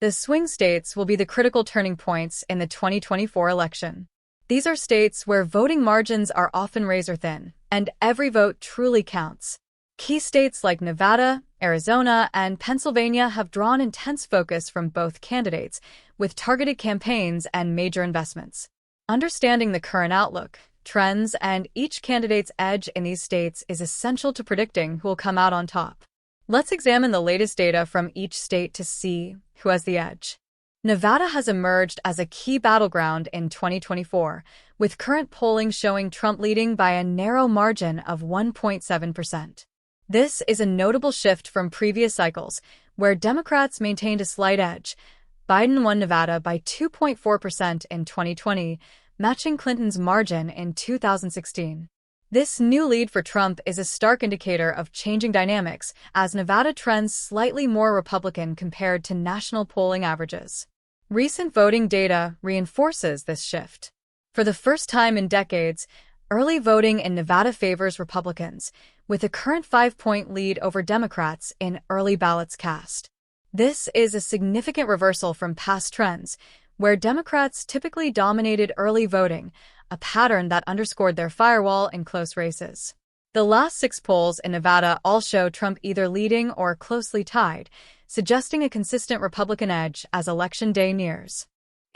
The swing states will be the critical turning points in the 2024 election. These are states where voting margins are often razor-thin, and every vote truly counts. Key states like Nevada, Arizona, and Pennsylvania have drawn intense focus from both candidates, with targeted campaigns and major investments. Understanding the current outlook, trends, and each candidate's edge in these states is essential to predicting who will come out on top. Let's examine the latest data from each state to see who has the edge. Nevada has emerged as a key battleground in 2024, with current polling showing Trump leading by a narrow margin of 1.7%. This is a notable shift from previous cycles, where Democrats maintained a slight edge. Biden won Nevada by 2.4% in 2020, matching Clinton's margin in 2016. This new lead for Trump is a stark indicator of changing dynamics, as Nevada trends slightly more Republican compared to national polling averages. Recent voting data reinforces this shift. For the first time in decades, early voting in Nevada favors Republicans, with a current 5-point lead over Democrats in early ballots cast. This is a significant reversal from past trends, where Democrats typically dominated early voting, a pattern that underscored their firewall in close races. The last 6 polls in Nevada all show Trump either leading or closely tied, suggesting a consistent Republican edge as Election Day nears.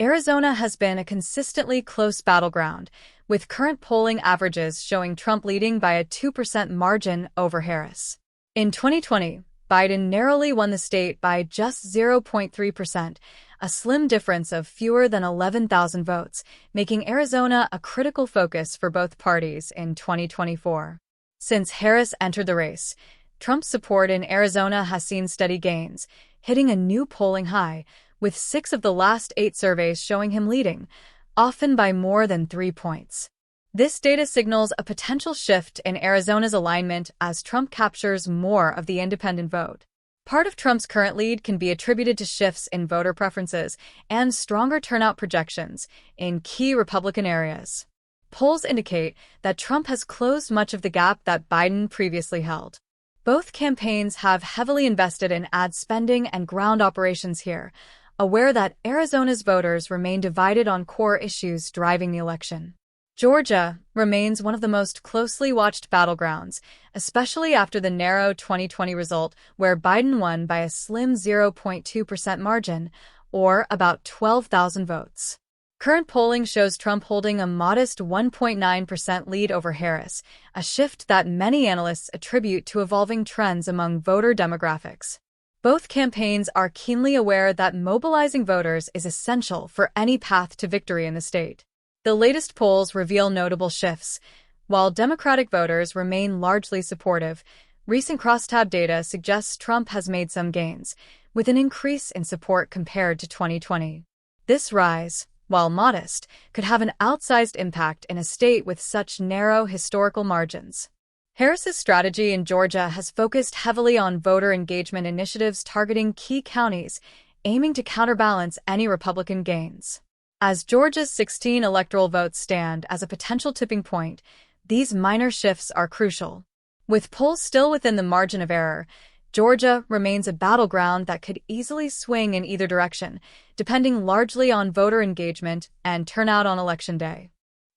Arizona has been a consistently close battleground, with current polling averages showing Trump leading by a 2% margin over Harris. In 2020, Biden narrowly won the state by just 0.3%, a slim difference of fewer than 11,000 votes, making Arizona a critical focus for both parties in 2024. Since Harris entered the race, Trump's support in Arizona has seen steady gains, hitting a new polling high, with 6 of the last 8 surveys showing him leading, often by more than 3 points. This data signals a potential shift in Arizona's alignment as Trump captures more of the independent vote. Part of Trump's current lead can be attributed to shifts in voter preferences and stronger turnout projections in key Republican areas. Polls indicate that Trump has closed much of the gap that Biden previously held. Both campaigns have heavily invested in ad spending and ground operations here, aware that Arizona's voters remain divided on core issues driving the election. Georgia remains one of the most closely watched battlegrounds, especially after the narrow 2020 result where Biden won by a slim 0.2% margin, or about 12,000 votes. Current polling shows Trump holding a modest 1.9% lead over Harris, a shift that many analysts attribute to evolving trends among voter demographics. Both campaigns are keenly aware that mobilizing voters is essential for any path to victory in the state. The latest polls reveal notable shifts. While Democratic voters remain largely supportive, recent crosstab data suggests Trump has made some gains, with an increase in support compared to 2020. This rise, while modest, could have an outsized impact in a state with such narrow historical margins. Harris's strategy in Georgia has focused heavily on voter engagement initiatives targeting key counties, aiming to counterbalance any Republican gains. As Georgia's 16 electoral votes stand as a potential tipping point, these minor shifts are crucial. With polls still within the margin of error, Georgia remains a battleground that could easily swing in either direction, depending largely on voter engagement and turnout on Election Day.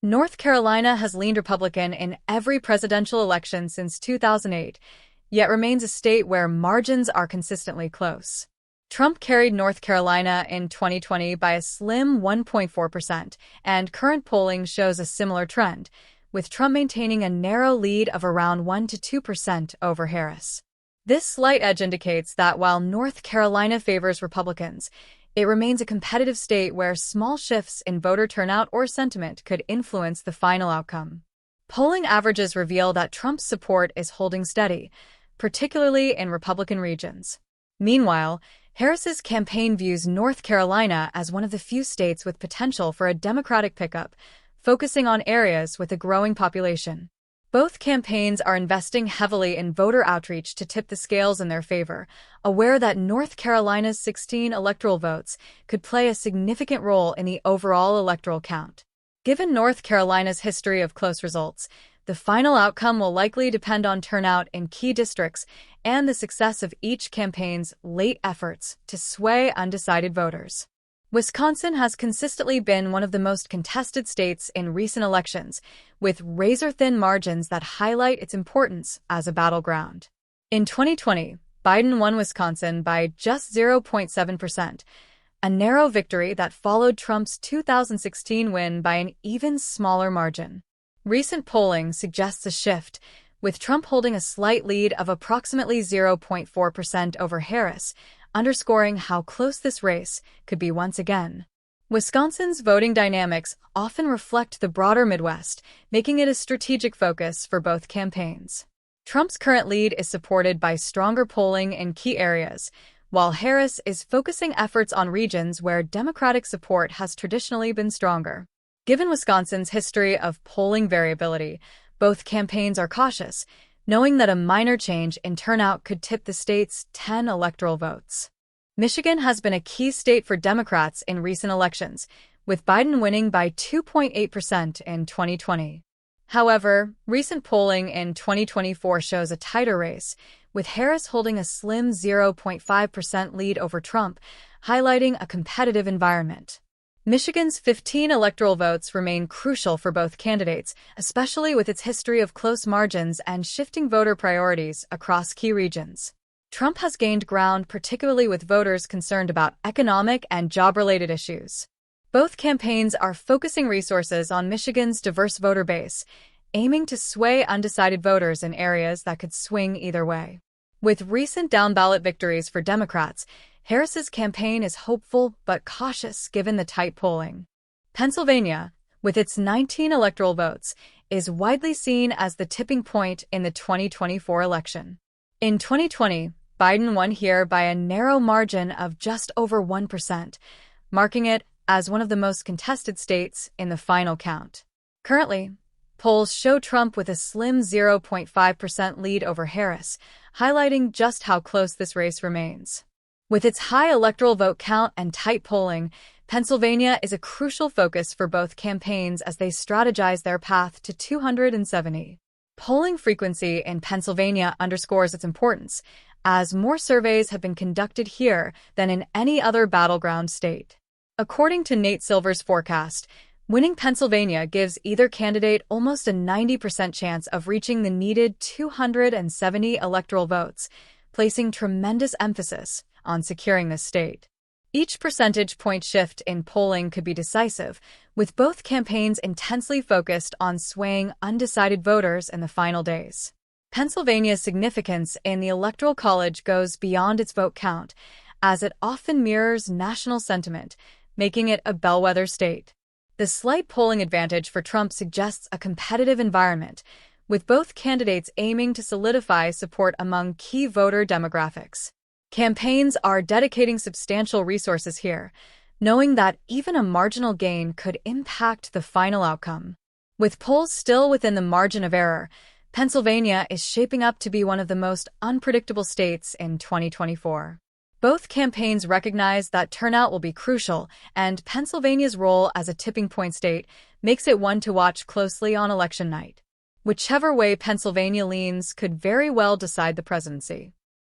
North Carolina has leaned Republican in every presidential election since 2008, yet remains a state where margins are consistently close. Trump carried North Carolina in 2020 by a slim 1.4%, and current polling shows a similar trend, with Trump maintaining a narrow lead of around 1 to 2% over Harris. This slight edge indicates that while North Carolina favors Republicans, it remains a competitive state where small shifts in voter turnout or sentiment could influence the final outcome. Polling averages reveal that Trump's support is holding steady, particularly in Republican regions. Meanwhile, Harris's campaign views North Carolina as one of the few states with potential for a Democratic pickup, focusing on areas with a growing population. Both campaigns are investing heavily in voter outreach to tip the scales in their favor, aware that North Carolina's 16 electoral votes could play a significant role in the overall electoral count. Given North Carolina's history of close results, the final outcome will likely depend on turnout in key districts and the success of each campaign's late efforts to sway undecided voters. Wisconsin has consistently been one of the most contested states in recent elections, with razor-thin margins that highlight its importance as a battleground. In 2020, Biden won Wisconsin by just 0.7%, a narrow victory that followed Trump's 2016 win by an even smaller margin. Recent polling suggests a shift, with Trump holding a slight lead of approximately 0.4% over Harris, underscoring how close this race could be once again. Wisconsin's voting dynamics often reflect the broader Midwest, making it a strategic focus for both campaigns. Trump's current lead is supported by stronger polling in key areas, while Harris is focusing efforts on regions where Democratic support has traditionally been stronger. Given Wisconsin's history of polling variability, both campaigns are cautious, knowing that a minor change in turnout could tip the state's 10 electoral votes. Michigan has been a key state for Democrats in recent elections, with Biden winning by 2.8% in 2020. However, recent polling in 2024 shows a tighter race, with Harris holding a slim 0.5% lead over Trump, highlighting a competitive environment. Michigan's 15 electoral votes remain crucial for both candidates, especially with its history of close margins and shifting voter priorities across key regions. Trump has gained ground, particularly with voters concerned about economic and job-related issues. Both campaigns are focusing resources on Michigan's diverse voter base, aiming to sway undecided voters in areas that could swing either way. With recent down-ballot victories for Democrats, Harris's campaign is hopeful but cautious given the tight polling. Pennsylvania, with its 19 electoral votes, is widely seen as the tipping point in the 2024 election. In 2020, Biden won here by a narrow margin of just over 1%, marking it as one of the most contested states in the final count. Currently, polls show Trump with a slim 0.5% lead over Harris, highlighting just how close this race remains. With its high electoral vote count and tight polling, Pennsylvania is a crucial focus for both campaigns as they strategize their path to 270. Polling frequency in Pennsylvania underscores its importance, as more surveys have been conducted here than in any other battleground state. According to Nate Silver's forecast, winning Pennsylvania gives either candidate almost a 90% chance of reaching the needed 270 electoral votes, placing tremendous emphasis on securing this state. Each percentage point shift in polling could be decisive, with both campaigns intensely focused on swaying undecided voters in the final days. Pennsylvania's significance in the Electoral College goes beyond its vote count, as it often mirrors national sentiment, making it a bellwether state. The slight polling advantage for Trump suggests a competitive environment, with both candidates aiming to solidify support among key voter demographics. Campaigns are dedicating substantial resources here, knowing that even a marginal gain could impact the final outcome. With polls still within the margin of error, Pennsylvania is shaping up to be one of the most unpredictable states in 2024. Both campaigns recognize that turnout will be crucial, and Pennsylvania's role as a tipping point state makes it one to watch closely on election night. Whichever way Pennsylvania leans could very well decide the presidency.